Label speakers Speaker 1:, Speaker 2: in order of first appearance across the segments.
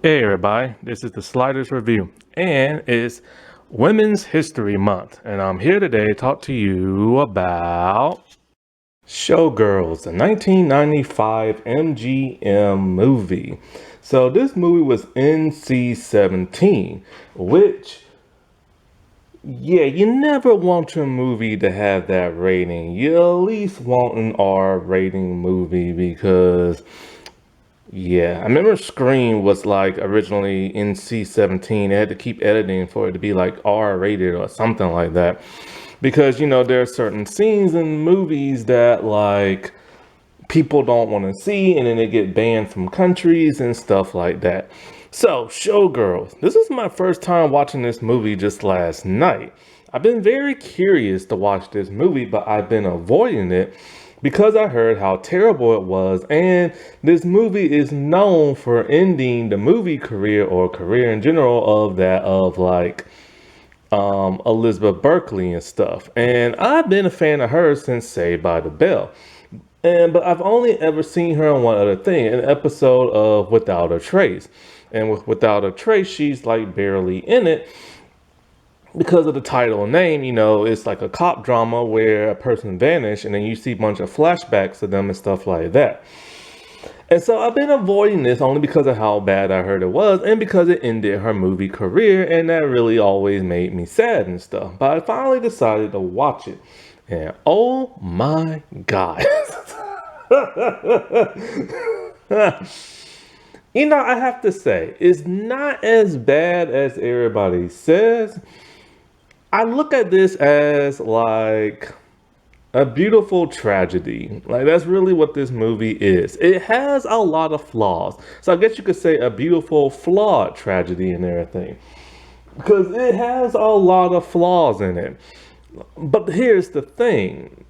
Speaker 1: Hey everybody, this is the Sliders Review, and it's Women's History Month, and I'm here today to talk to you about Showgirls, the 1995 MGM movie. So this movie was NC-17, which, yeah, you never want your movie to have that rating. You at least want an R rating movie because yeah, I remember Scream was like originally NC-17. They had to keep editing for it to be like R rated or something like that. Because, there are certain scenes in movies that like people don't want to see and then they get banned from countries and stuff like that. So, Showgirls. This is my first time watching this movie just last night. I've been very curious to watch this movie, but I've been avoiding it because I heard how terrible it was, and this movie is known for ending the movie career or career in general of that of like Elizabeth Berkley and stuff. And I've been a fan of her since Saved by the Bell. But I've only ever seen her in one other thing, an episode of Without a Trace. And with Without a Trace, she's like barely in it because of the title and name. It's like a cop drama where a person vanished and then you see a bunch of flashbacks of them and stuff like that. And so I've been avoiding this only because of how bad I heard it was and because it ended her movie career, and that really always made me sad and stuff. But I finally decided to watch it. And oh my God. I have to say, it's not as bad as everybody says. I look at this as like a beautiful tragedy. Like, that's really what this movie is. It has a lot of flaws. So I guess you could say a beautiful, flawed tragedy and everything. Because it has a lot of flaws in it. But here's the thing.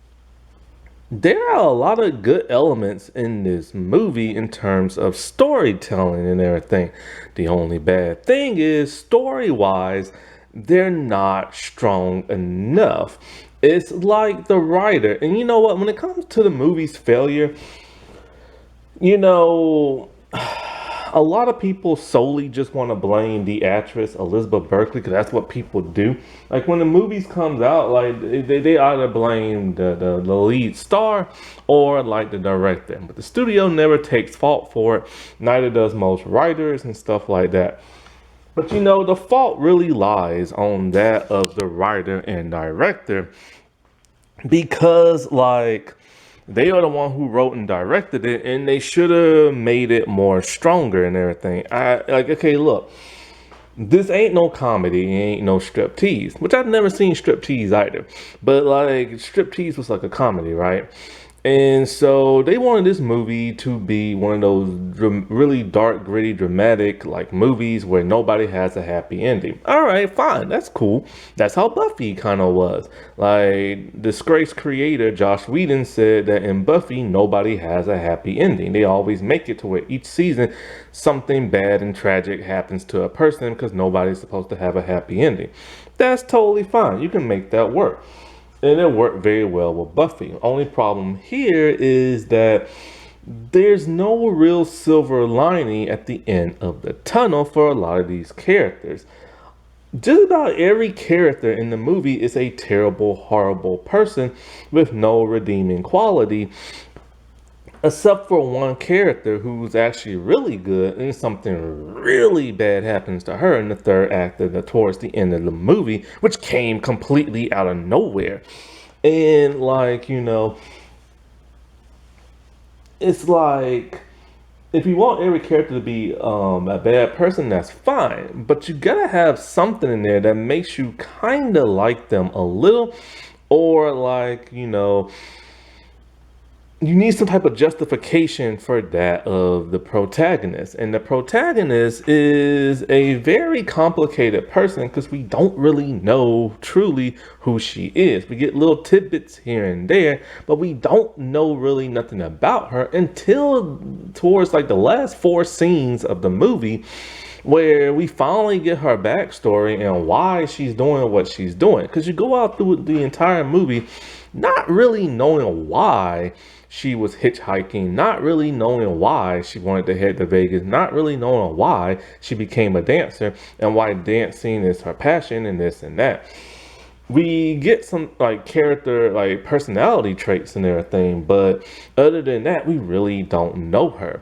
Speaker 1: There are a lot of good elements in this movie in terms of storytelling and everything. The only bad thing is, story-wise, they're not strong enough. It's like the writer. And you know what? When it comes to the movie's failure, you know, a lot of people solely just want to blame the actress Elizabeth Berkley because that's what people do. Like when the movies comes out, like they either blame the lead star or like the director. But the studio never takes fault for it. Neither does most writers and stuff like that. But the fault really lies on that of the writer and director because like they are the one who wrote and directed it, and they should have made it more stronger and everything. Okay, look, this ain't no comedy, ain't no striptease, which I've never seen striptease either. But like striptease was like a comedy, right? And so they wanted this movie to be one of those really dark, gritty, dramatic like movies where nobody has a happy ending. All right, fine, that's cool. That's how Buffy kind of was. Like disgraced creator Joss Whedon said that in Buffy nobody has a happy ending. They always make it to where each season something bad and tragic happens to a person because nobody's supposed to have a happy ending. That's totally fine. You can make that work. And it worked very well with Buffy. Only problem here is that there's no real silver lining at the end of the tunnel for a lot of these characters. Just about every character in the movie is a terrible, horrible person with no redeeming quality, except for one character who's actually really good, and something really bad happens to her in the third act towards the end of the movie, which came completely out of nowhere. And like, it's like if you want every character to be a bad person, that's fine, but you gotta have something in there that makes you kind of like them a little, or like, you need some type of justification for that of the protagonist. And the protagonist is a very complicated person because we don't really know truly who she is. We get little tidbits here and there, but we don't know really nothing about her until towards like the last four scenes of the movie, where we finally get her backstory and why she's doing what she's doing. Because you go out through the entire movie not really knowing why she was hitchhiking, not really knowing why she wanted to head to Vegas, not really knowing why she became a dancer and why dancing is her passion and this and that. We get some like character, like personality traits and everything, but other than that, we really don't know her.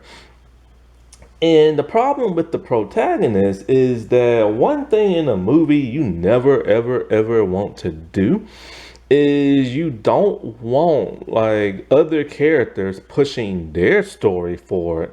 Speaker 1: And the problem with the protagonist is that one thing in a movie you never, ever, ever want to do is you don't want like other characters pushing their story forward.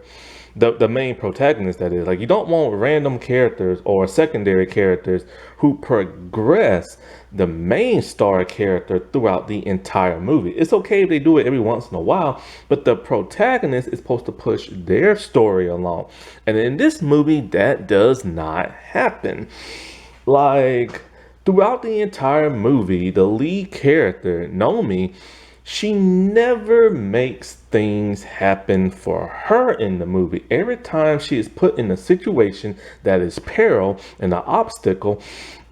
Speaker 1: The main protagonist, that is, like, you don't want random characters or secondary characters who progress the main star character throughout the entire movie. It's okay if they do it every once in a while, but the protagonist is supposed to push their story along. And in this movie, that does not happen. Like, throughout the entire movie, the lead character, Nomi, she never makes things happen for her in the movie. Every time she is put in a situation that is peril and an obstacle,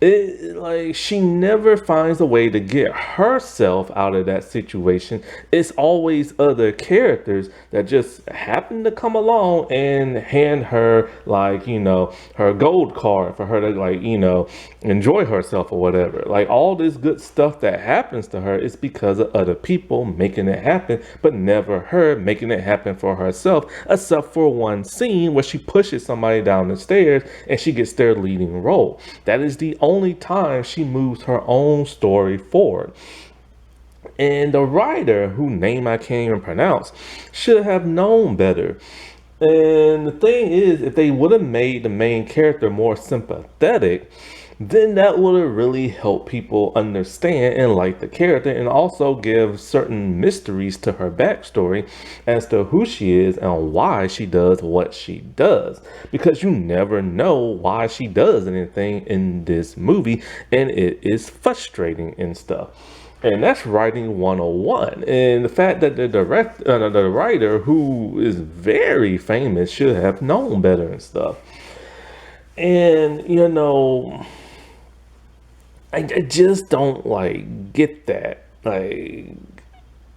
Speaker 1: like, she never finds a way to get herself out of that situation. It's always other characters that just happen to come along and hand her, like, her gold card for her to, like, enjoy herself or whatever. Like, all this good stuff that happens to her is because of other people making it happen, but never her making it happen for herself, except for one scene where she pushes somebody down the stairs and she gets their leading role. That is the only time she moves her own story forward. And the writer, whose name I can't even pronounce, should have known better. And the thing is, if they would have made the main character more sympathetic, then that would have really helped people understand and like the character, and also give certain mysteries to her backstory as to who she is and why she does what she does. Because you never know why she does anything in this movie, and it is frustrating and stuff. And that's writing 101. And the fact that the writer, who is very famous, should have known better and stuff. And I just don't like get that, like,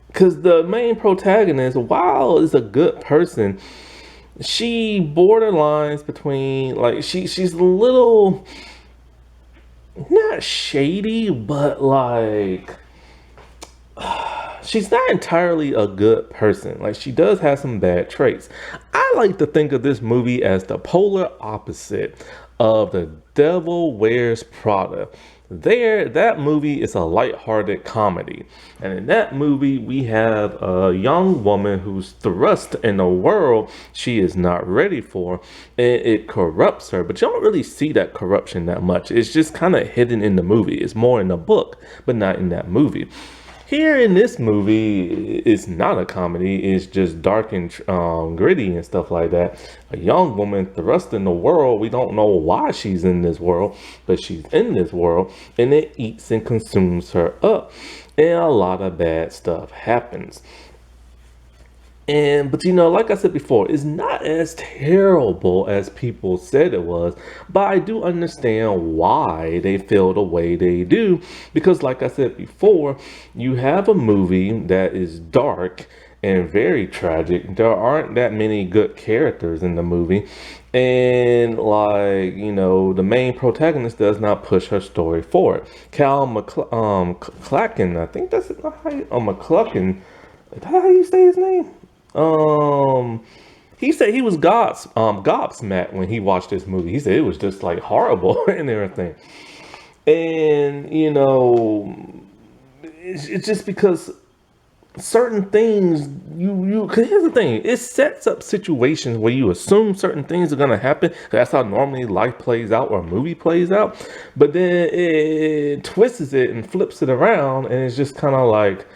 Speaker 1: because the main protagonist, while is a good person, she borderlines between, like, she's a little not shady, but like she's not entirely a good person. Like, she does have some bad traits. I like to think of this movie as the polar opposite of The Devil Wears Prada. That movie is a lighthearted comedy. And in that movie, we have a young woman who's thrust in a world she is not ready for, and it corrupts her. But you don't really see that corruption that much. It's just kind of hidden in the movie. It's more in the book, but not in that movie. Here in this movie, it's not a comedy. It's just dark and gritty and stuff like that. A young woman thrust in the world. We don't know why she's in this world, but she's in this world, and it eats and consumes her up. And a lot of bad stuff happens. But like I said before, it's not as terrible as people said it was, but I do understand why they feel the way they do, because like I said before, you have a movie that is dark and very tragic. There aren't that many good characters in the movie, and like, the main protagonist does not push her story forward. Clacken, I think that's how McClucken, is that how you say his name? He said he was gobsmacked when he watched this movie. He said it was just like horrible and everything. And it's just because certain things, cause here's the thing, it sets up situations where you assume certain things are gonna happen. That's how normally life plays out or a movie plays out. But then it twists it and flips it around, and it's just kind of like,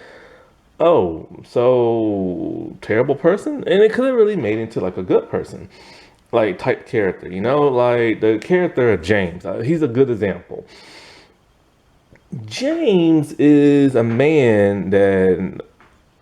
Speaker 1: oh, so terrible person? And it could have really made into like a good person, like type character, like the character of James. He's a good example. James is a man that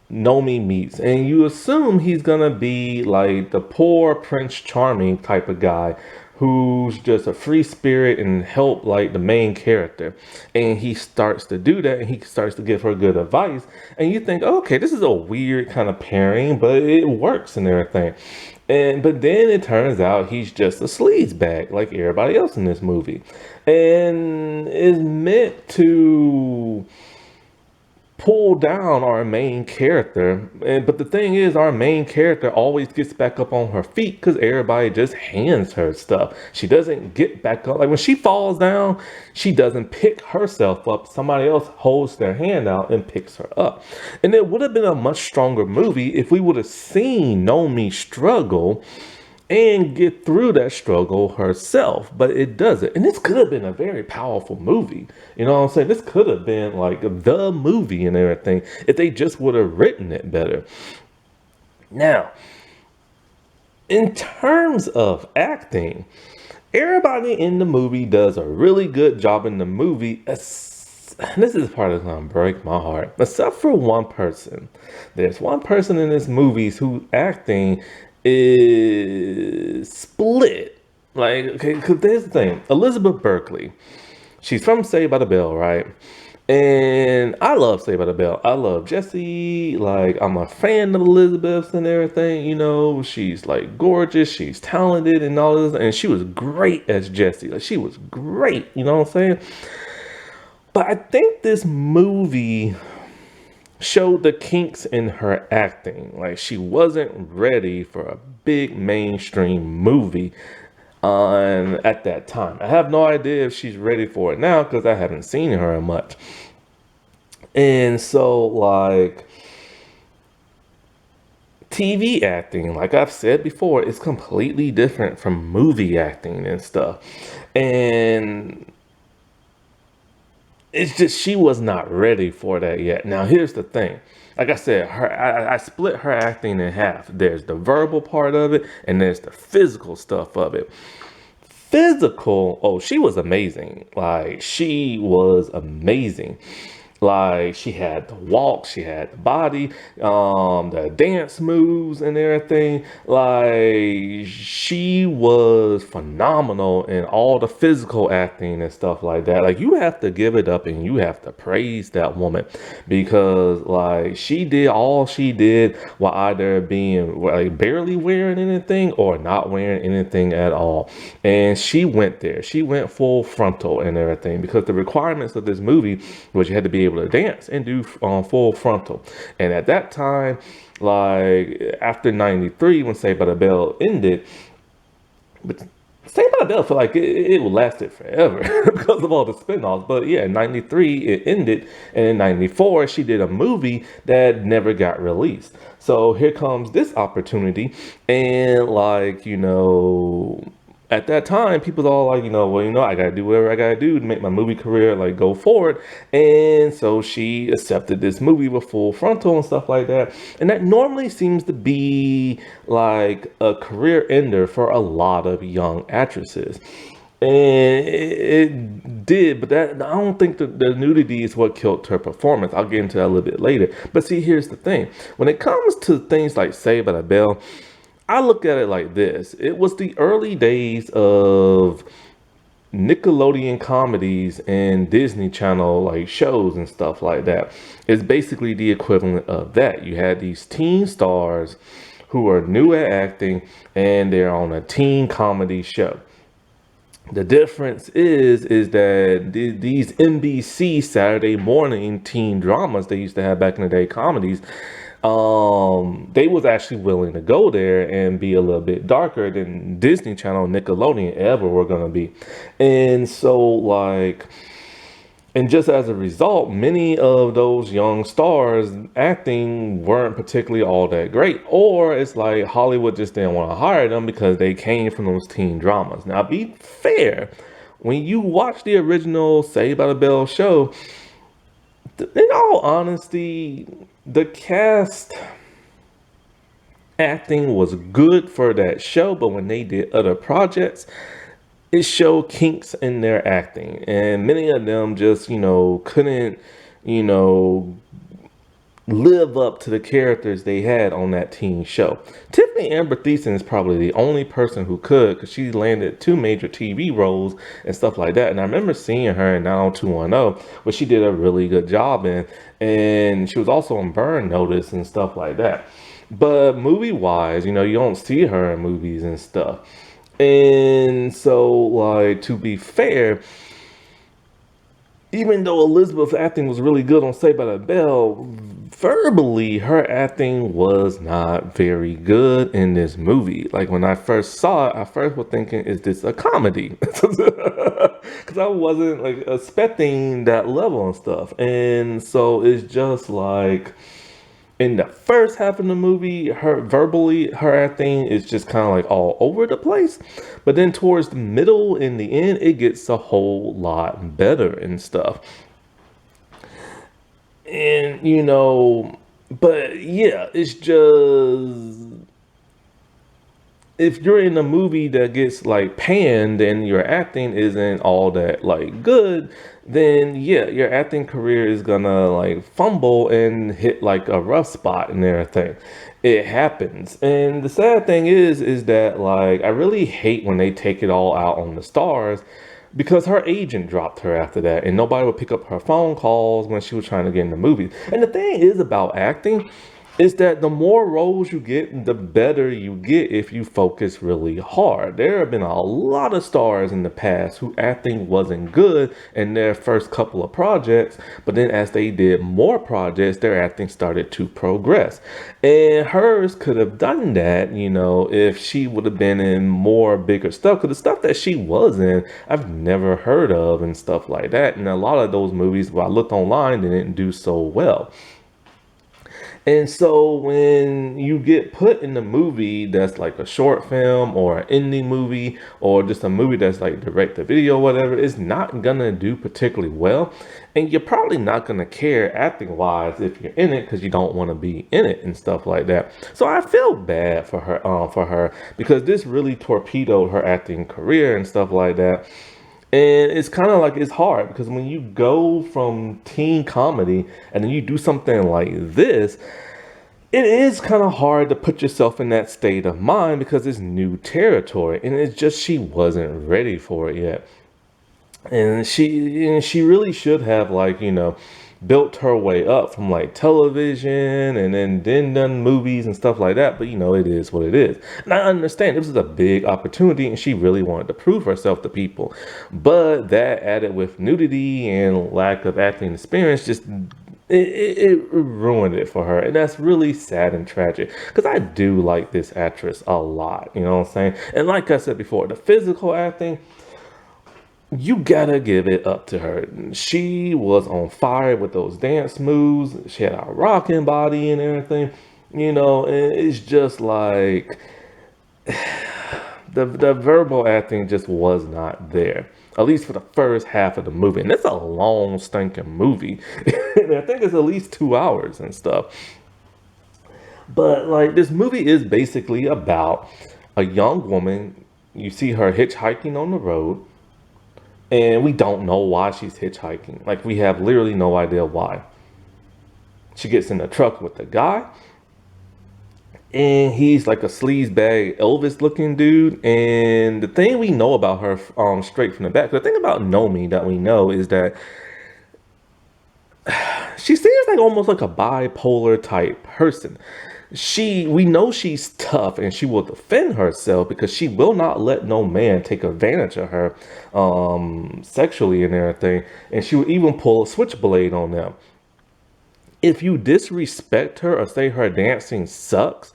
Speaker 1: Nomi meets, and you assume he's gonna be like the poor Prince Charming type of guy who's just a free spirit and help like the main character. And he starts to do that and he starts to give her good advice. And you think, okay, this is a weird kind of pairing, but it works and everything. And but then it turns out he's just a sleazebag like everybody else in this movie. And is meant to pull down our main character. But the thing is, our main character always gets back up on her feet because everybody just hands her stuff. She doesn't get back up. Like when she falls down, she doesn't pick herself up. Somebody else holds their hand out and picks her up. And it would have been a much stronger movie if we would have seen Nomi struggle and get through that struggle herself, but it doesn't. And this could have been a very powerful movie. You know what I'm saying? This could have been like the movie and everything if they just would have written it better. Now, in terms of acting, everybody in the movie does a really good job in the movie. This is the part that's gonna break my heart. Except for one person. There's one person in this movie whose acting is split. Like, okay, because there's the thing. Elizabeth Berkley, she's from Saved by the Bell, right? And I love Saved by the Bell. I love Jessie. Like, I'm a fan of Elizabeth and everything. You know, she's like gorgeous. She's talented and all this. And she was great as Jessie. Like, she was great. You know what I'm saying? But I think this movie showed the kinks in her acting. Like she wasn't ready for a big mainstream movie at that time. I have no idea if she's ready for it now because I haven't seen her much. And so like TV acting, like I've said before, is completely different from movie acting and stuff. And it's just she was not ready for that yet. Now here's the thing. Like I said, I split her acting in half. There's the verbal part of it and there's the physical stuff of it. Physical, oh, she was amazing. Like she was amazing. Like she had the walk, she had the body, the dance moves and everything. Like she was phenomenal in all the physical acting and stuff like that. Like you have to give it up and you have to praise that woman because like she did all she did while either being like barely wearing anything or not wearing anything at all. And she went there. She went full frontal and everything because the requirements of this movie was you had to be able to dance and do full frontal. And at that time, like after 93 when Saved by the Bell ended, but Saved by the Bell felt like it lasted forever because of all the spin-offs. But yeah, in 93 it ended, and in 94 she did a movie that never got released. So here comes this opportunity, and like, you know, at that time, people's all like, you know, well, you know, I gotta do whatever I gotta do to make my movie career like go forward. And so she accepted this movie with full frontal and stuff like that. And that normally seems to be like a career ender for a lot of young actresses. And it did, but that I don't think the nudity is what killed her performance. I'll get into that a little bit later. But see, here's the thing. When it comes to things like Saved by the Bell, I look at it like this. It was the early days of Nickelodeon comedies and Disney Channel like shows and stuff like that. It's basically the equivalent of that. You had these teen stars who are new at acting and they're on a teen comedy show. The difference is that these NBC Saturday morning teen dramas they used to have back in the day, comedies, they was actually willing to go there and be a little bit darker than Disney Channel, Nickelodeon ever were gonna be. And so like, and just as a result, many of those young stars acting weren't particularly all that great, or it's like Hollywood just didn't want to hire them because they came from those teen dramas. Now, be fair, when you watch the original Saved by the Bell show, in all honesty, the cast acting was good for that show, but when they did other projects, it showed kinks in their acting, and many of them just, you know, couldn't, you know, live up to the characters they had on that teen show. Tiffany Amber Thiessen is probably the only person who could, because she landed two major TV roles and stuff like that. And I remember seeing her in 90210, which she did a really good job in. And she was also on Burn Notice and stuff like that. But movie wise, you know, you don't see her in movies and stuff. And so, like, to be fair, even though Elizabeth's acting was really good on Saved by the Bell, verbally her acting was not very good in this movie. Like when I first saw it, I first was thinking, is this a comedy? Because I wasn't like expecting that level and stuff. And so it's just like in the first half of the movie, her verbally, her acting is just kind of like all over the place. But then towards the middle and the end, it gets a whole lot better and stuff. And, you know, but yeah, it's just if you're in a movie that gets like panned and your acting isn't all that like good, then yeah, your acting career is gonna like fumble and hit like a rough spot and everything. It happens. And the sad thing is that like I really hate when they take it all out on the stars because her agent dropped her after that and nobody would pick up her phone calls when she was trying to get in the movies. And the thing is about acting is that the more roles you get, the better you get if you focus really hard. There have been a lot of stars in the past who acting wasn't good in their first couple of projects, but then as they did more projects, their acting started to progress. And hers could have done that, you know, if she would have been in more bigger stuff. Because the stuff that she was in, I've never heard of and stuff like that. And a lot of those movies, when I looked online, they didn't do so well. And so when you get put in a movie that's like a short film or an indie movie or just a movie that's like direct to video or whatever, it's not gonna do particularly well. And you're probably not gonna care acting wise if you're in it because you don't want to be in it and stuff like that. So I feel bad for her because this really torpedoed her acting career and stuff like that. And it's kind of like it's hard because when you go from teen comedy and then you do something like this, it is kind of hard to put yourself in that state of mind because it's new territory and it's just she wasn't ready for it yet. And she really should have like, you know, built her way up from like television and then done movies and stuff like that. But you know, it is what it is. And I understand this is a big opportunity and she really wanted to prove herself to people. But that added with nudity and lack of acting experience just it ruined it for her. And that's really sad and tragic because I do like this actress a lot. You know what I'm saying? And like I said before, the physical acting, you gotta give it up to her. She was on fire with those dance moves. She had a rocking body and everything, you know, and it's just like the verbal acting just was not there. At least for the first half of the movie. And it's a long stinking movie. And I think it's at least 2 hours and stuff. But like this movie is basically about a young woman. You see her hitchhiking on the road and we don't know why she's hitchhiking. Like we have literally no idea why. She gets in the truck with the guy and he's like a sleazebag Elvis looking dude. And the thing we know about her straight from the back, the thing about Nomi that we know is that she seems like almost like a bipolar type person. We know she's tough and she will defend herself because she will not let no man take advantage of her sexually and everything. And she will even pull a switchblade on them. If you disrespect her or say her dancing sucks,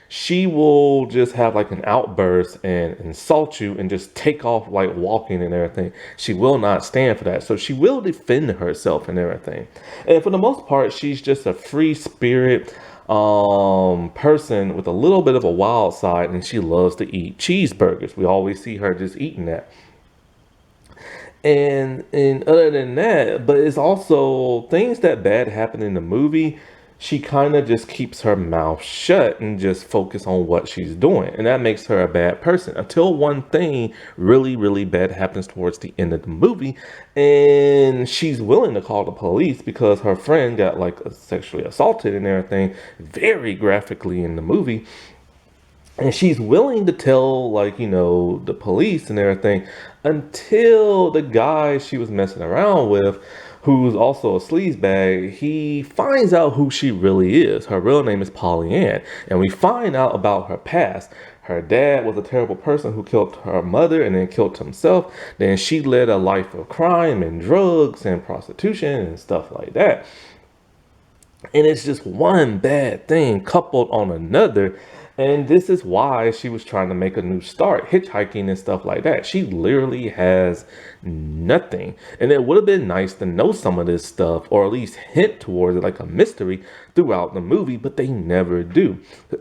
Speaker 1: she will just have like an outburst and insult you and just take off like walking and everything. She will not stand for that. So she will defend herself and everything. And for the most part, she's just a free spirit person with a little bit of a wild side, and she loves to eat cheeseburgers. We always see her just eating that. And other than that, but it's also things that bad happen in the movie. she kind of just keeps her mouth shut and just focus on what she's doing. And that makes her a bad person until one thing really, really bad happens towards the end of the movie. And she's willing to call the police because her friend got like sexually assaulted and everything, very graphically in the movie. And she's willing to tell, like, the police and everything until the guy she was messing around with, who's also a sleazebag, he finds out who she really is. Her real name is Polly Ann. And we find out about her past. Her dad was a terrible person who killed her mother and then killed himself. Then she led a life of crime and drugs and prostitution and stuff like that. And it's just one bad thing coupled on another. And this is why she was trying to make a new start, hitchhiking and stuff like that. She literally has nothing. And it would have been nice to know some of this stuff, or at least hint towards it like a mystery throughout the movie, but they never do.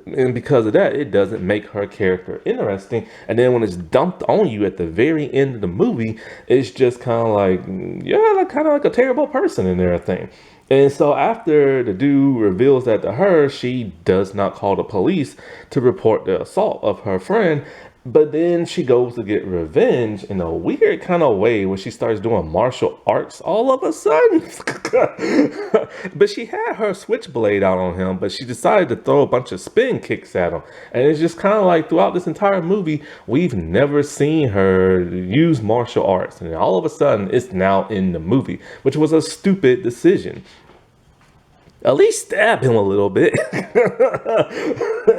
Speaker 1: And because of that, it doesn't make her character interesting. And then when it's dumped on you at the very end of the movie, it's just kind of like, yeah, like, kind of like a terrible person and everything. And so after the dude reveals that to her, she does not call the police to report the assault of her friend. But then she goes to get revenge in a weird kind of way where she starts doing martial arts all of a sudden. But she had her switchblade out on him, but she decided to throw a bunch of spin kicks at him. And it's just kind of like throughout this entire movie, we've never seen her use martial arts. And all of a sudden, it's now in the movie, which was a stupid decision. At least stab him a little bit.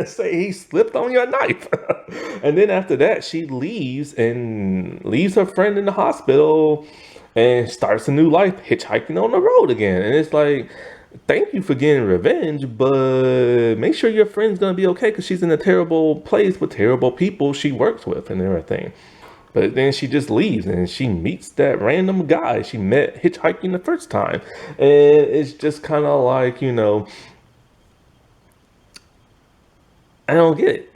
Speaker 1: Say he slipped on your knife. And then after that, she leaves her friend in the hospital and starts a new life hitchhiking on the road again. And it's like, thank you for getting revenge, but make sure your friend's going to be okay because she's in a terrible place with terrible people she works with and everything. But then she just leaves and she meets that random guy she met hitchhiking the first time. And it's just kind of like, I don't get it.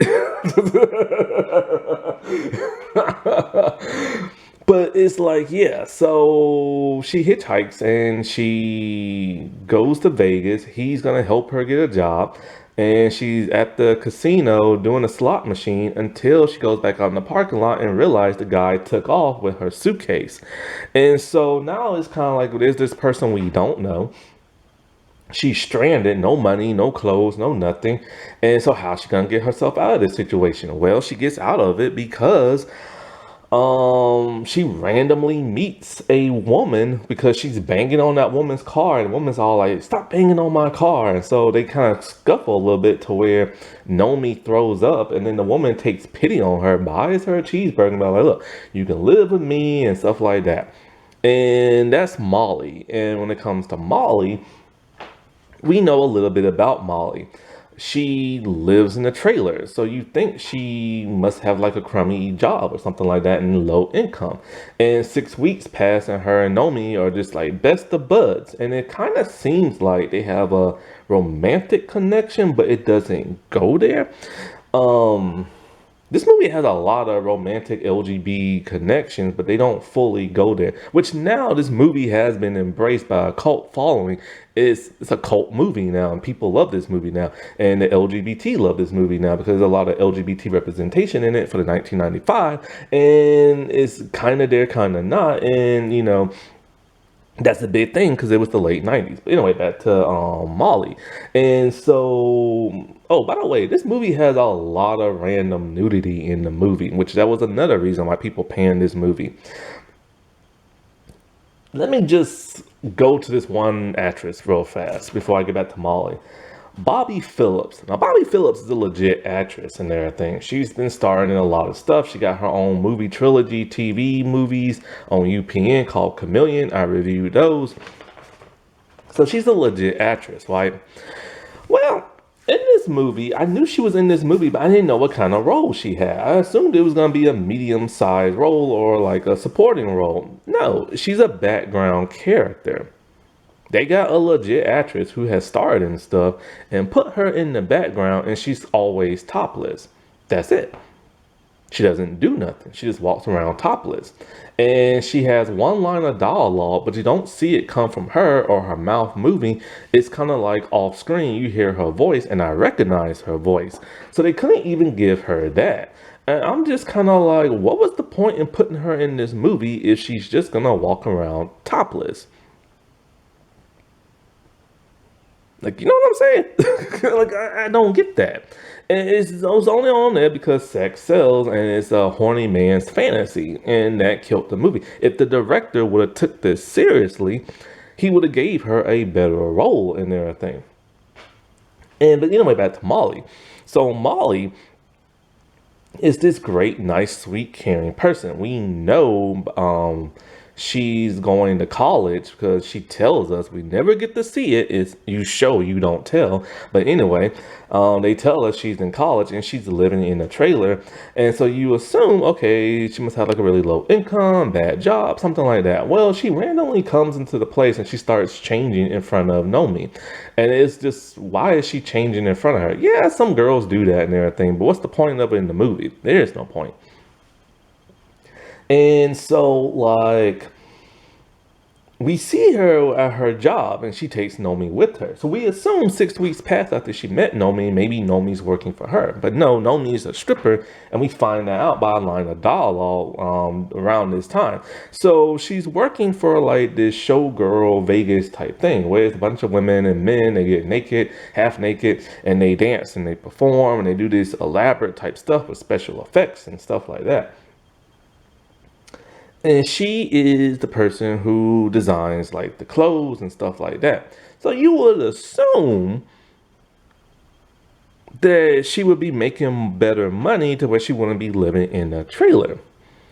Speaker 1: But it's like, yeah, so she hitchhikes and she goes to Vegas. He's going to help her get a job. And she's at the casino doing a slot machine until she goes back out in the parking lot and realizes the guy took off with her suitcase. And so now it's kind of like, there's this person we don't know. She's stranded, no money, no clothes, no nothing. And so how's she going to get herself out of this situation? Well, she gets out of it because she randomly meets a woman because she's banging on that woman's car, and the woman's all like, stop banging on my car. And so they kind of scuffle a little bit to where Nomi throws up, and then the woman takes pity on her, buys her a cheeseburger, and like, look, you can live with me and stuff like that. And that's Molly. And when it comes to Molly, we know a little bit about Molly. She lives in a trailer, so you think she must have like a crummy job or something like that and low income. And 6 weeks pass and her and Nomi are just like best of buds. And it kind of seems like they have a romantic connection, but it doesn't go there. This movie has a lot of romantic LGBT connections, but they don't fully go there. Which now this movie has been embraced by a cult following. It's a cult movie now, and people love this movie now. And the LGBT love this movie now because there's a lot of LGBT representation in it for the 1995. And it's kind of there, kind of not. And, that's a big thing because it was the late 90s. But anyway, back to Molly. And so, oh, by the way, this movie has a lot of random nudity in the movie, which that was another reason why people panned this movie. Let me just go to this one actress real fast before I get back to Molly. Bobby Phillips. Now, Bobby Phillips is a legit actress and everything. She's been starring in a lot of stuff. She got her own movie trilogy, TV movies on UPN called Chameleon. I reviewed those. So she's a legit actress, right? Well, in this movie, I knew she was in this movie, but I didn't know what kind of role she had. I assumed it was going to be a medium-sized role or like a supporting role. No, she's a background character. They got a legit actress who has starred in stuff and put her in the background, and she's always topless. That's it. She doesn't do nothing. She just walks around topless. And she has one line of dialogue, but you don't see it come from her or her mouth moving. It's kind of like off screen. You hear her voice, and I recognize her voice. So they couldn't even give her that. And I'm just kind of like, what was the point in putting her in this movie if she's just going to walk around topless? Like, you know what I'm saying? Like, I don't get that. And it's only on there because sex sells and it's a horny man's fantasy. And that killed the movie. If the director would have took this seriously, he would have gave her a better role in everything. And but anyway, back to Molly. So Molly is this great, nice, sweet, caring person. We know she's going to college because she tells us. We never get to see it. It's you show, you don't tell. But anyway, they tell us she's in college and she's living in a trailer. And so you assume, okay, she must have like a really low income, bad job, something like that. Well, she randomly comes into the place and she starts changing in front of Nomi. And it's just, why is she changing in front of her? Yeah, some girls do that and everything, but what's the point of it in the movie? There is no point. And so, like, we see her at her job and she takes Nomi with her. So we assume 6 weeks passed after she met Nomi, maybe Nomi's working for her. But no, Nomi is a stripper, and we find that out by a line of dialogue around this time. So she's working for like this showgirl Vegas type thing, where it's a bunch of women and men, they get naked, half naked, and they dance and they perform and they do this elaborate type stuff with special effects and stuff like that. And she is the person who designs like the clothes and stuff like that. So you would assume that she would be making better money to where she wouldn't be living in a trailer.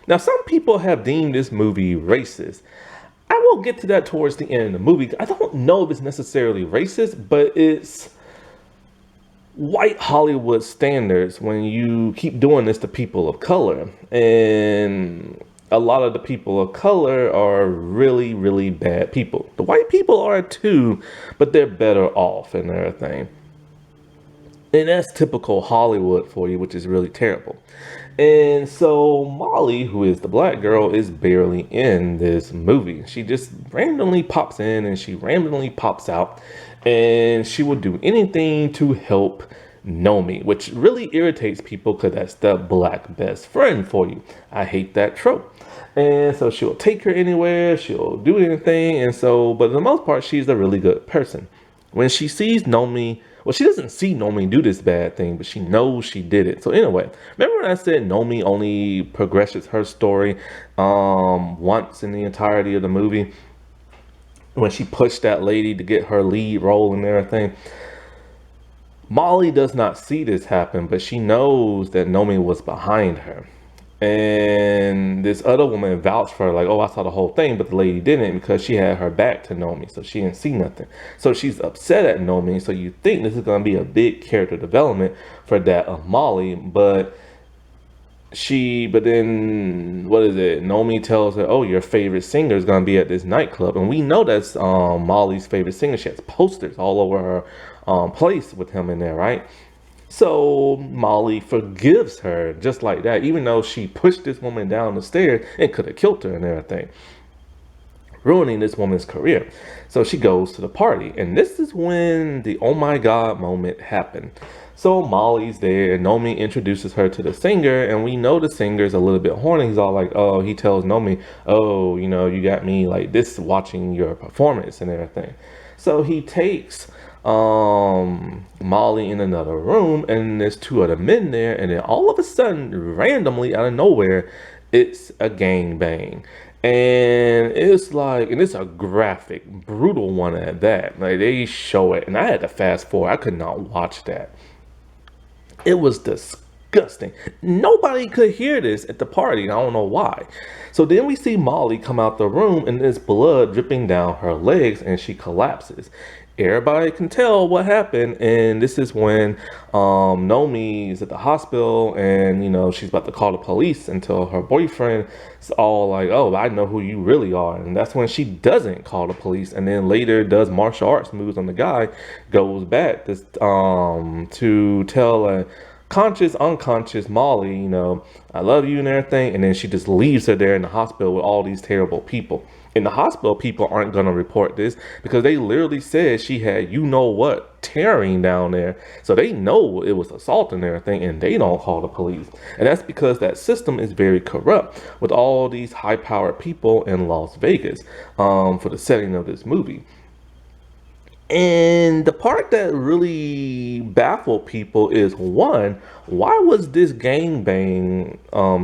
Speaker 1: Now, some people have deemed this movie racist. I will get to that towards the end of the movie. I don't know if it's necessarily racist, but it's white Hollywood standards when you keep doing this to people of color. And a lot of the people of color are really, really bad people. The white people are too, but they're better off and everything. And that's typical Hollywood for you, which is really terrible. And so Molly, who is the black girl, is barely in this movie. She just randomly pops in and she randomly pops out. And she will do anything to help Nomi, which really irritates people because that's the black best friend for you. I hate that trope. And so she'll take her anywhere, she'll do anything. And so, but for the most part, she's a really good person. When she sees Nomi, well, she doesn't see Nomi do this bad thing, but she knows she did it. So anyway, remember when I said Nomi only progresses her story once in the entirety of the movie? When she pushed that lady to get her lead role and everything. Molly does not see this happen, but she knows that Nomi was behind her. And this other woman vouched for her, like, oh, I saw the whole thing, but the lady didn't because she had her back to Nomi, so she didn't see nothing. So she's upset at Nomi, so you think this is going to be a big character development for that of Molly, but then, what is it? Nomi tells her, oh, your favorite singer is going to be at this nightclub. And we know that's Molly's favorite singer. She has posters all over her place with him in there, right? So Molly forgives her just like that, even though she pushed this woman down the stairs and could have killed her and everything, ruining this woman's career. So she goes to the party. And this is when the oh my God moment happened. So Molly's there, Nomi introduces her to the singer, and we know the singer's a little bit horny. He's all like, oh, he tells Nomi, oh, you know, you got me like this watching your performance and everything. So he takes Molly in another room, and there's two other men there, and then all of a sudden, randomly out of nowhere, it's a gangbang. And it's like, and it's a graphic, brutal one at that. Like, they show it, and I had to fast forward. I could not watch that. It was disgusting. Nobody could hear this at the party. I don't know why. So then we see Molly come out the room and there's blood dripping down her legs and she collapses. Everybody can tell what happened, and this is when Nomi is at the hospital, and you know she's about to call the police until her boyfriend is all like, "Oh, I know who you really are," and that's when she doesn't call the police, and then later does martial arts moves on the guy, goes back to tell conscious, unconscious Molly, I love you and everything. And then she just leaves her there in the hospital with all these terrible people. In the hospital, people aren't going to report this because they literally said she had, what, tearing down there. So they know it was assault and everything, and they don't call the police. And that's because that system is very corrupt with all these high-powered people in Las Vegas for the setting of this movie. And the part that really baffled people is, one, why was this gangbang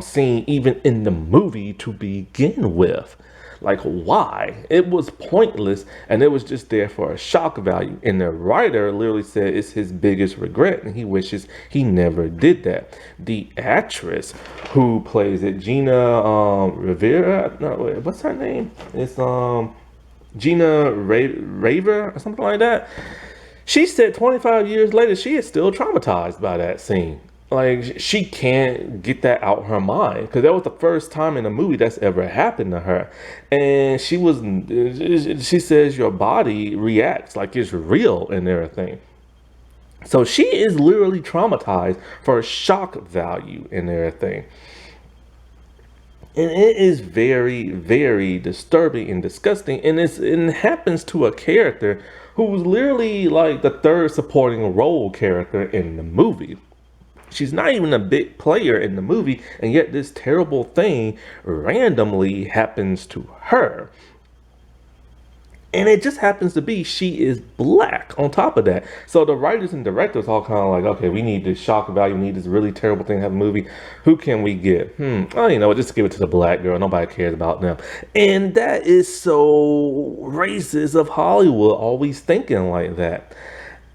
Speaker 1: scene even in the movie to begin with? Like, why? It was pointless, and it was just there for a shock value. And the writer literally said it's his biggest regret, and he wishes he never did that. The actress who plays it, Gina Rivera, no, wait, what's her name? It's Gina Raver or something like that. She said 25 years later, she is still traumatized by that scene. Like, she can't get that out her mind because that was the first time in a movie that's ever happened to her. And she says your body reacts like it's real and everything. So she is literally traumatized for shock value and everything. And it is very, very disturbing and disgusting. And it happens to a character who's literally like the third supporting role character in the movie. She's not even a big player in the movie, and yet this terrible thing randomly happens to her. And it just happens to be she is black on top of that. So the writers and directors all kind of like, okay, we need this shock value. We need this really terrible thing to have a movie. Who can we get? Oh, just give it to the black girl. Nobody cares about them. And that is so racist of Hollywood, always thinking like that.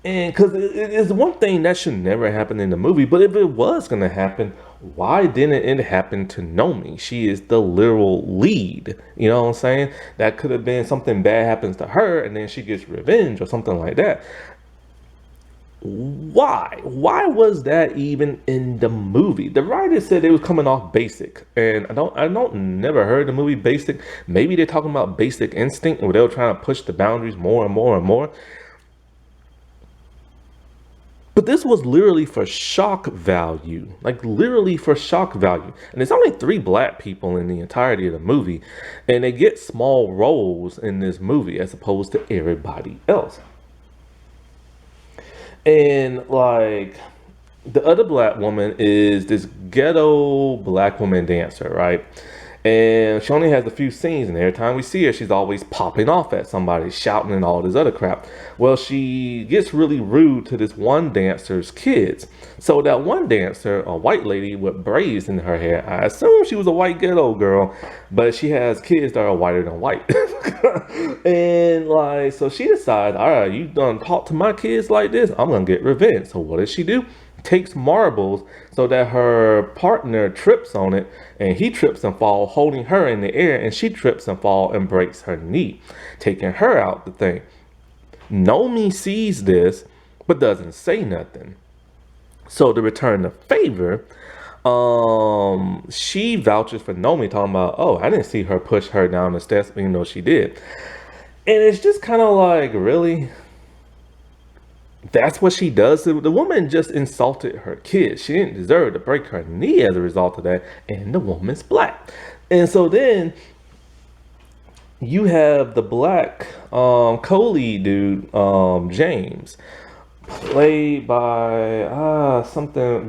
Speaker 1: And because it's one thing that should never happen in the movie, but if it was going to happen, why didn't it happen to Nomi? She is the literal lead. You know what I'm saying? That could have been something bad happens to her and then she gets revenge or something like that. Why? Why was that even in the movie? The writer said it was coming off Basic, and I don't never heard the movie Basic. Maybe they're talking about Basic Instinct, where they were trying to push the boundaries more and more and more. But this was literally for shock value, like literally for shock value. And there's only 3 black people in the entirety of the movie, and they get small roles in this movie as opposed to everybody else. And like the other black woman is this ghetto black woman dancer, right? And she only has a few scenes, and every time we see her, she's always popping off at somebody, shouting and all this other crap. Well, she gets really rude to this one dancer's kids. So that one dancer, a white lady with braids in her hair, I assume she was a white ghetto girl, but she has kids that are whiter than white. And like, so she decides, all right, you done talk to my kids like this, I'm gonna get revenge. So what does she do? Takes marbles so that her partner trips on it, and he trips and falls, holding her in the air, and she trips and falls and breaks her knee, taking her out the thing. Nomi sees this but doesn't say nothing. So to return the favor, she vouches for Nomi, talking about, oh, I didn't see her push her down the steps, even though she did. And it's just kind of like, really? That's what she does. The woman just insulted her kids. She didn't deserve to break her knee as a result of that. And the woman's black. And so then you have the black co-lead dude, James, played by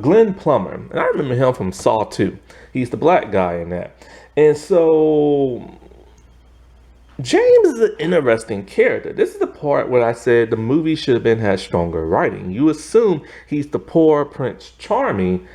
Speaker 1: Glenn Plummer. And I remember him from Saw 2. He's the black guy in that. And so James is an interesting character. This is the part where I said the movie should have had stronger writing. You assume he's the poor Prince Charming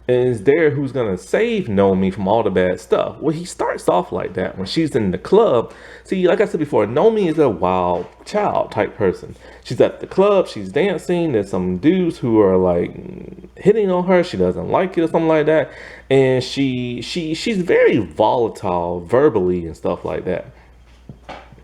Speaker 1: and is there who's going to save Nomi from all the bad stuff. Well, he starts off like that when she's in the club. See, like I said before, Nomi is a wild child type person. She's at the club, she's dancing, there's some dudes who are like hitting on her, she doesn't like it or something like that. And she's very volatile verbally and stuff like that.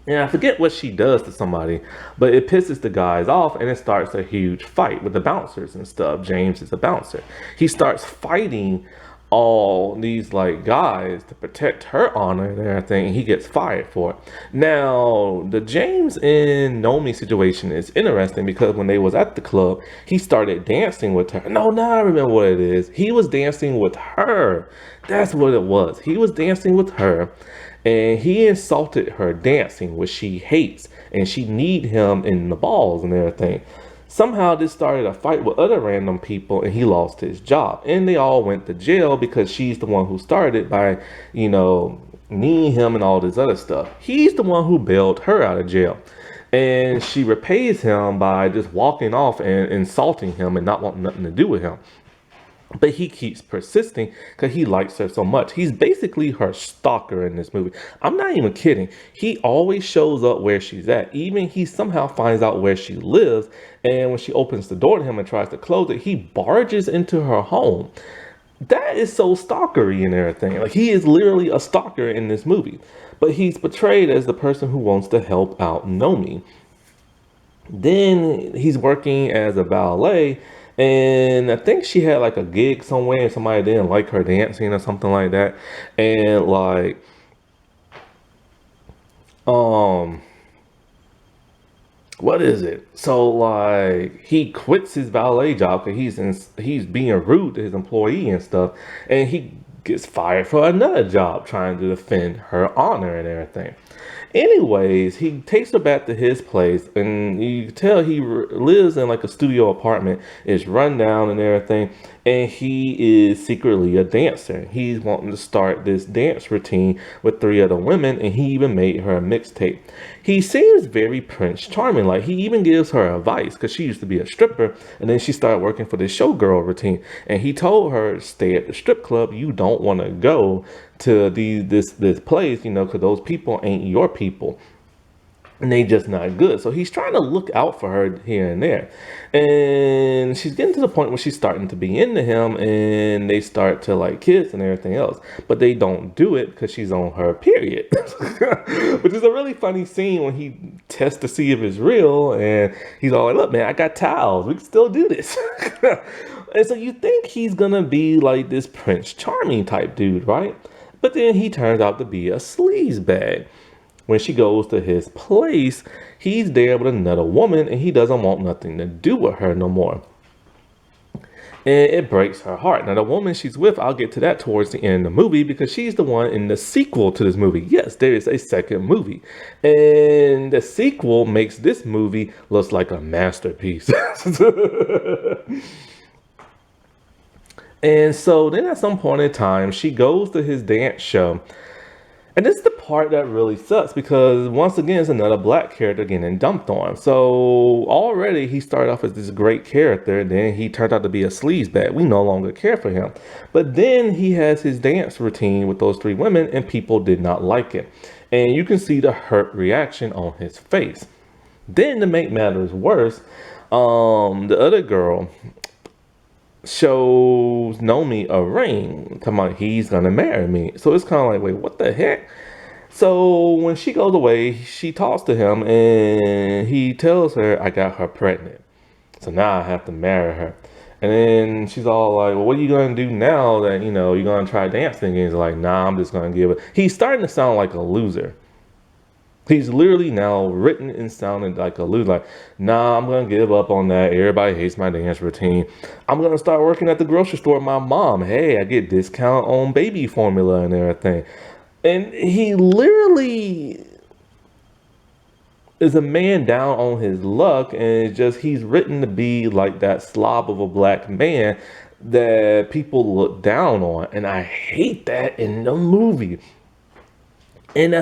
Speaker 1: And I forget what she does to somebody, but it pisses the guys off and it starts a huge fight with the bouncers and stuff. James is a bouncer. He starts fighting all these like guys to protect her honor and everything, and he gets fired for it. Now, the James and Nomi situation is interesting because when they was at the club, he started dancing with her. No, now I remember what it is. He was dancing with her. That's what it was. He was dancing with her, and he insulted her dancing, which she hates, and she need him in the balls and everything. Somehow this started a fight with other random people and he lost his job. And they all went to jail because she's the one who started by, kneeing him and all this other stuff. He's the one who bailed her out of jail. And she repays him by just walking off and insulting him and not wanting nothing to do with him. But he keeps persisting because he likes her so much. He's basically her stalker in this movie. I'm not even kidding. He always shows up where she's at. Even he somehow finds out where she lives. And when she opens the door to him and tries to close it, he barges into her home. That is so stalkery and everything. Like, he is literally a stalker in this movie. But he's portrayed as the person who wants to help out Nomi. Then he's working as a valet. And I think she had like a gig somewhere and somebody didn't like her dancing or something like that. And like, what is it? So like, he quits his valet job because he's being rude to his employee and stuff. And he gets fired for another job trying to defend her honor and everything. Anyways, he takes her back to his place, and you can tell he lives in like a studio apartment. It's run down and everything, and he is secretly a dancer. He's wanting to start this dance routine with 3 other women, and he even made her a mixtape. He seems very Prince Charming. Like, he even gives her advice because she used to be a stripper, and then she started working for this showgirl routine. And he told her, stay at the strip club. You don't want to go to this place, because those people ain't your people. And they just not good. So he's trying to look out for her here and there. And she's getting to the point where she's starting to be into him, and they start to like kiss and everything else. But they don't do it because she's on her period. Which is a really funny scene when he tests to see if it's real. And he's all like, look, man, I got towels. We can still do this. And so you think he's going to be like this Prince Charming type dude, right? But then he turns out to be a sleazebag. When she goes to his place, he's there with another woman and he doesn't want nothing to do with her no more. And it breaks her heart. Now, the woman she's with, I'll get to that towards the end of the movie because she's the one in the sequel to this movie. Yes, there is a second movie. And the sequel makes this movie look like a masterpiece. And so then at some point in time, she goes to his dance show. And this is the part that really sucks because once again, it's another black character getting dumped on. So already he started off as this great character. Then he turned out to be a sleazebag. We no longer care for him. But then he has his dance routine with those 3 women and people did not like it. And you can see the hurt reaction on his face. Then to make matters worse, the other girl shows Nomi a ring, talking about he's gonna marry me. So it's kind of like, wait, what the heck? So when she goes away, she talks to him and he tells her, I got her pregnant. So now I have to marry her. And then she's all like, well, what are you gonna do now that, you're gonna try dancing again? He's like, nah, I'm just gonna give it. He's starting to sound like a loser. He's literally now written and sounding like a loser. Like, nah, I'm going to give up on that. Everybody hates my dance routine. I'm going to start working at the grocery store with my mom. Hey, I get discount on baby formula and everything. And he literally is a man down on his luck. And it's just, he's written to be like that slob of a black man that people look down on. And I hate that in the movie. And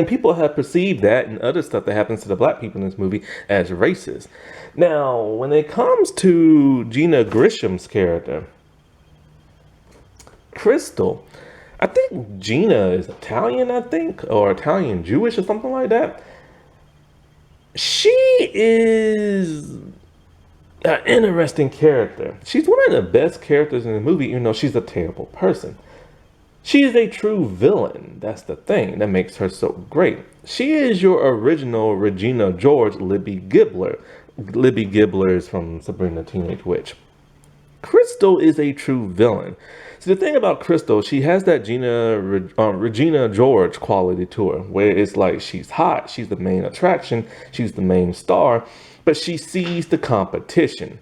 Speaker 1: people have perceived that and other stuff that happens to the black people in this movie as racist. Now, when it comes to Gina Grisham's character, Crystal, I think Gina is Italian, or Italian Jewish or something like that. She is an interesting character. She's one of the best characters in the movie, even though she's a terrible person. She is a true villain. That's the thing that makes her so great. She is your original Regina George, Libby Gibbler. Libby Gibbler is from Sabrina the Teenage Witch. Crystal is a true villain. See, the thing about Crystal, she has that Regina George quality to her, where it's like she's hot, she's the main attraction, she's the main star, but she sees the competition.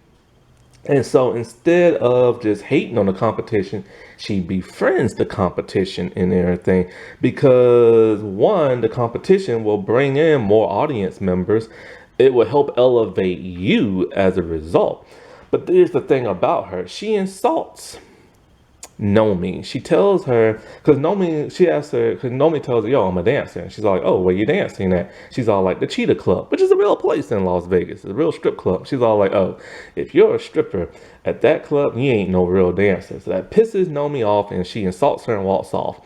Speaker 1: And so instead of just hating on the competition, she befriends the competition and everything because one, the competition will bring in more audience members. It will help elevate you as a result. But here's the thing about her. She insults Nomi. She tells her, because Nomi, she asks her, because Nomi tells her, yo, I'm a dancer. And she's all like, oh, where you dancing at? She's all like, the Cheetah Club, which is a real place in Las Vegas. It's a real strip club. She's all like, oh, if you're a stripper at that club, you ain't no real dancer. So that pisses Nomi off and she insults her and walks off.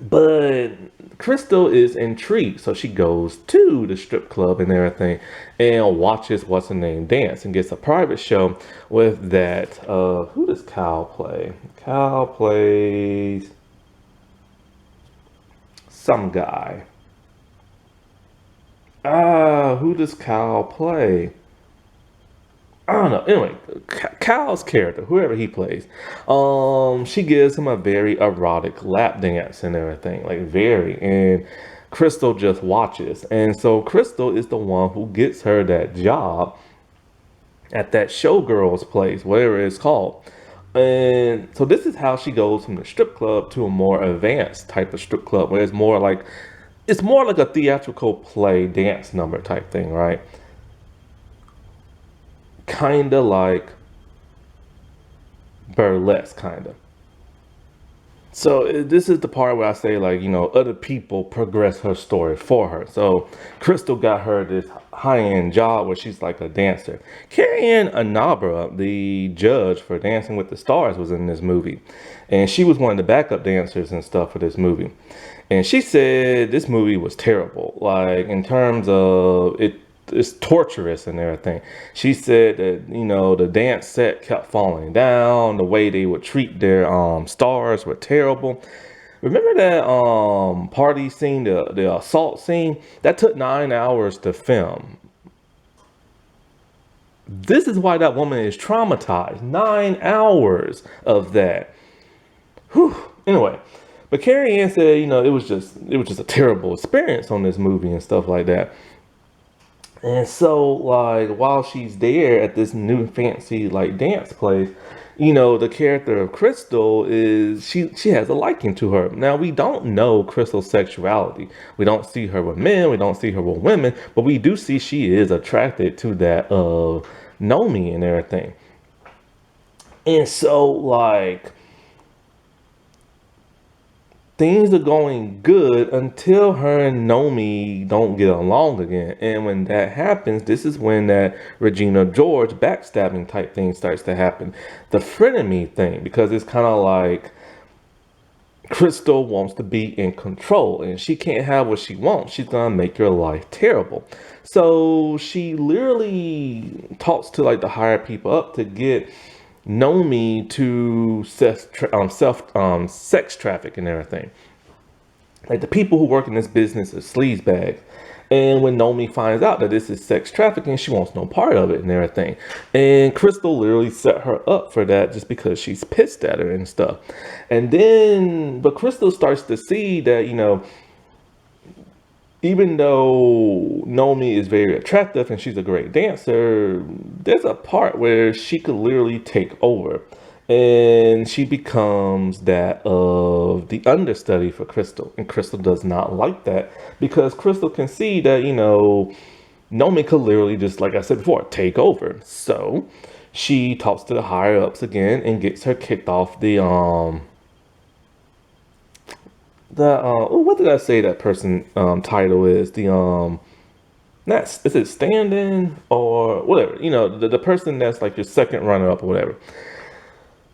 Speaker 1: But Crystal is intrigued, so she goes to the strip club and everything and watches what's her name dance and gets a private show with that. Who does Cal play? Cal plays some guy. Who does Cal play? I don't know. Anyway, Cal's character, whoever he plays, she gives him a very erotic lap dance and everything, like very. And Crystal just watches, and so Crystal is the one who gets her that job at that Showgirls place, whatever it's called. And so this is how she goes from the strip club to a more advanced type of strip club, where it's more like a theatrical play dance number type thing, right? Kind of like burlesque, kind of. So this is the part where I say, like, other people progress her story for her. So Crystal got her this high-end job where she's like a dancer. Carrie-Ann Inabra, the judge for Dancing with the Stars, was in this movie. And she was one of the backup dancers and stuff for this movie. And she said this movie was terrible. Like, in terms of it's torturous and everything. She said that, the dance set kept falling down, the way they would treat their stars were terrible. Remember that party scene, the assault scene? That took 9 hours to film. This is why that woman is traumatized. 9 hours of that. Whew. Anyway, but Carrie Ann said, it was just a terrible experience on this movie and stuff like that. And so, like, while she's there at this new fancy, like, dance place, the character of Crystal is, she has a liking to her. Now, we don't know Crystal's sexuality. We don't see her with men. We don't see her with women. But we do see she is attracted to that Nomi and everything. And so, like, things are going good until her and Nomi don't get along again. And when that happens, this is when that Regina George backstabbing type thing starts to happen. The frenemy thing, because it's kind of like Crystal wants to be in control and she can't have what she wants. She's going to make your life terrible. So she literally talks to like the higher people up to get Nomi to sex traffic and everything. Like, the people who work in this business are sleazebags. And when Nomi finds out that this is sex trafficking, she wants no part of it and everything. And Crystal literally set her up for that just because she's pissed at her and stuff. And then, but Crystal starts to see that, even though Nomi is very attractive and she's a great dancer, there's a part where she could literally take over. And she becomes that of the understudy for Crystal. And Crystal does not like that because Crystal can see that, Nomi could literally just, like I said before, take over. So she talks to the higher ups again and gets her kicked off what did I say that person title is? Is it stand-in or whatever? The person that's like your second runner-up or whatever.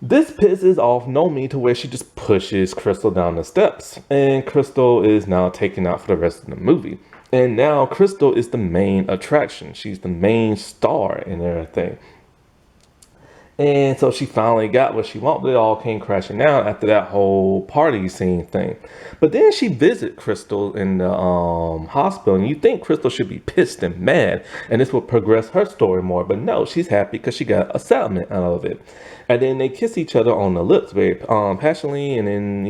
Speaker 1: This pisses off Nomi to where she just pushes Crystal down the steps. And Crystal is now taken out for the rest of the movie. And now Crystal is the main attraction. She's the main star and everything. And so she finally got what she wanted. It all came crashing down after that whole party scene thing. But then she visit Crystal in the hospital, and you think Crystal should be pissed and mad, and this will progress her story more. But no, she's happy because she got a settlement out of it. And then they kiss each other on the lips very passionately, and then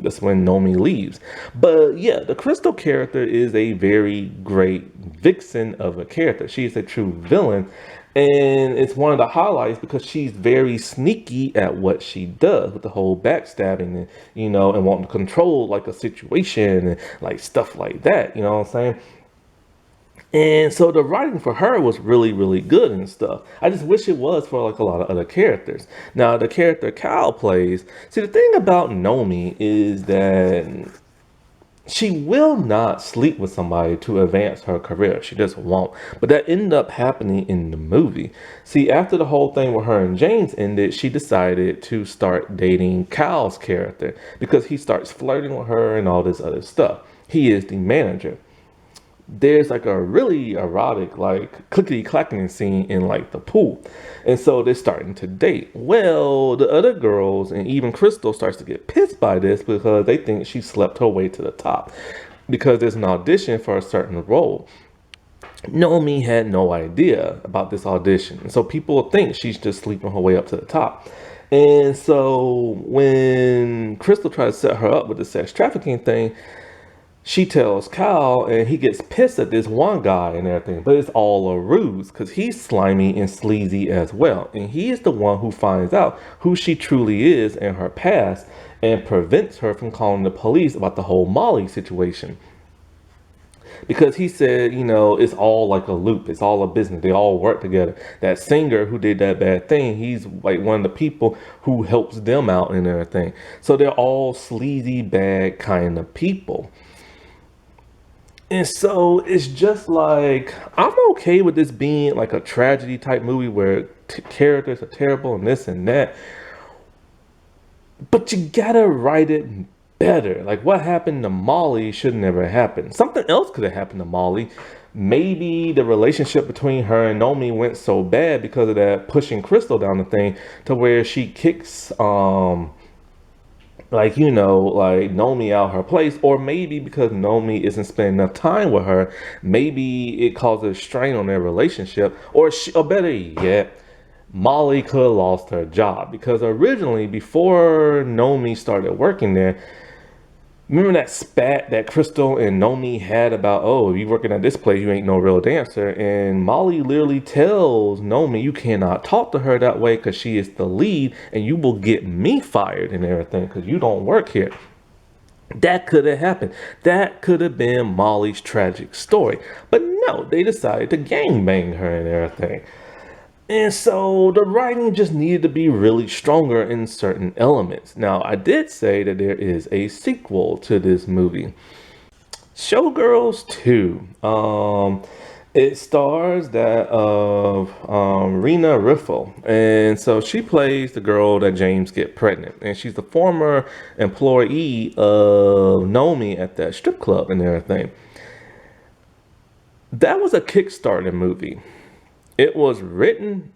Speaker 1: that's when Nomi leaves. But yeah, the Crystal character is a very great vixen of a character. She is a true villain. And it's one of the highlights because she's very sneaky at what she does with the whole backstabbing and, and wanting to control like a situation and like stuff like that. You know what I'm saying? And so the writing for her was really, really good and stuff. I just wish it was for like a lot of other characters. Now, the character Cal plays, see, the thing about Nomi is that she will not sleep with somebody to advance her career. She just won't. But that ended up happening in the movie. See, after the whole thing with her and James ended, she decided to start dating Cal's character because he starts flirting with her and all this other stuff. He is the manager. There's like a really erotic, like clickety clacking scene in like the pool. And so they're starting to date. Well, the other girls and even Crystal starts to get pissed by this because they think she slept her way to the top because there's an audition for a certain role. Naomi had no idea about this audition. And so people think she's just sleeping her way up to the top. And so when Crystal tries to set her up with the sex trafficking thing, she tells Kyle, and he gets pissed at this one guy and everything, but it's all a ruse because he's slimy and sleazy as well. And he is the one who finds out who she truly is in her past and prevents her from calling the police about the whole Molly situation. Because he said, it's all like a loop. It's all a business. They all work together. That singer who did that bad thing, he's like one of the people who helps them out and everything. So they're all sleazy, bad kind of people. And so it's just like, I'm okay with this being like a tragedy type movie where characters are terrible and this and that. But you gotta write it better. Like what happened to Molly should never happen. Something else could have happened to Molly. Maybe the relationship between her and Nomi went so bad because of that pushing Crystal down the thing to where she kicks like Nomi out her place, or maybe because Nomi isn't spending enough time with her, maybe it causes strain on their relationship, or better yet, Molly could have lost her job because originally, before Nomi started working there, remember that spat that Crystal and Nomi had about, oh, if you working at this place, you ain't no real dancer. And Molly literally tells Nomi, you cannot talk to her that way because she is the lead and you will get me fired and everything because you don't work here. That could have happened. That could have been Molly's tragic story. But no, they decided to gangbang her and everything. And so the writing just needed to be really stronger in certain elements. Now, I did say that there is a sequel to this movie. Showgirls 2. It stars that of Rena Riffle. And so she plays the girl that James get pregnant. And she's the former employee of Nomi at that strip club and everything. That was a Kickstarter movie. It was written,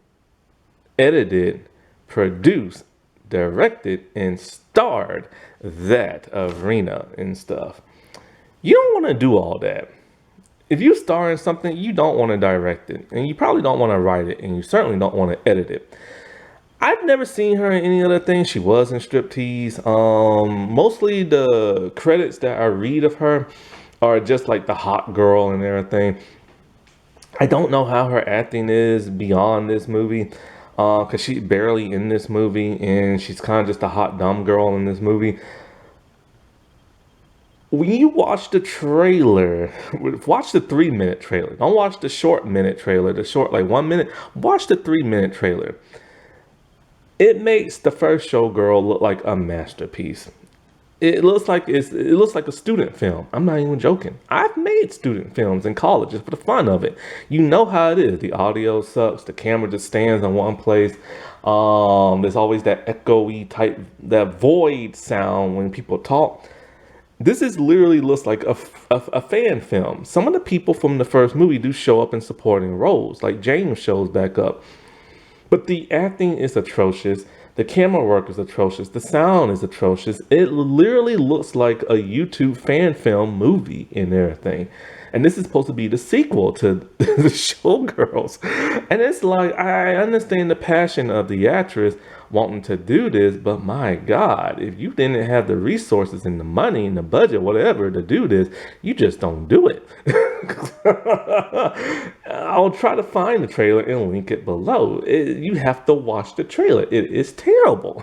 Speaker 1: edited, produced, directed, and starred that of Rena and stuff. You don't want to do all that. If you star in something, you don't want to direct it. And you probably don't want to write it. And you certainly don't want to edit it. I've never seen her in any other thing. She was in Striptease. Mostly the credits that I read of her are just like the hot girl and everything. I don't know how her acting is beyond this movie, because she's barely in this movie, and she's kind of just a hot, dumb girl in this movie. When you watch the trailer, watch the 3-minute trailer. Don't watch the short minute trailer, the short, like 1 minute. Watch the 3-minute trailer. It makes the first Showgirl look like a masterpiece. It looks like a student film. I'm not even joking. I've made student films in college just for the fun of it. You know how it is. The audio sucks. The camera just stands in one place. There's always that echoey type, that void sound when people talk. This is literally looks like a fan film. Some of the people from the first movie do show up in supporting roles, like James shows back up. But the acting is atrocious. The camera work is atrocious. The sound is atrocious. It literally looks like a YouTube fan film movie and everything. And this is supposed to be the sequel to the Showgirls. And it's like, I understand the passion of the actress wanting to do this, but my God, if you didn't have the resources and the money and the budget, whatever, to do this, you just don't do it. I'll try to find the trailer and link it below. You have to watch the trailer. It is terrible.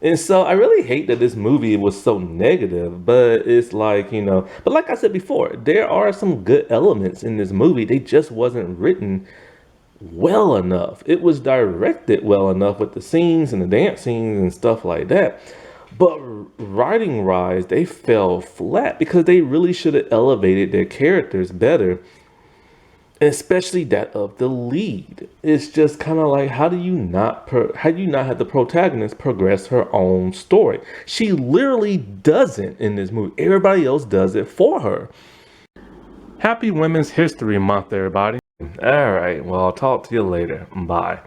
Speaker 1: And so I really hate that this movie was so negative, but it's like, but like I said before, there are some good elements in this movie. They just wasn't written well enough. It was directed well enough with the scenes and the dance scenes and stuff like that. But writing wise, they fell flat because they really should have elevated their characters better, especially that of the lead. It's just kind of like, how do you not have the protagonist progress her own story? She literally doesn't in this movie. Everybody else does it for her. Happy Women's History Month, everybody. All right, well, I'll talk to you later. Bye.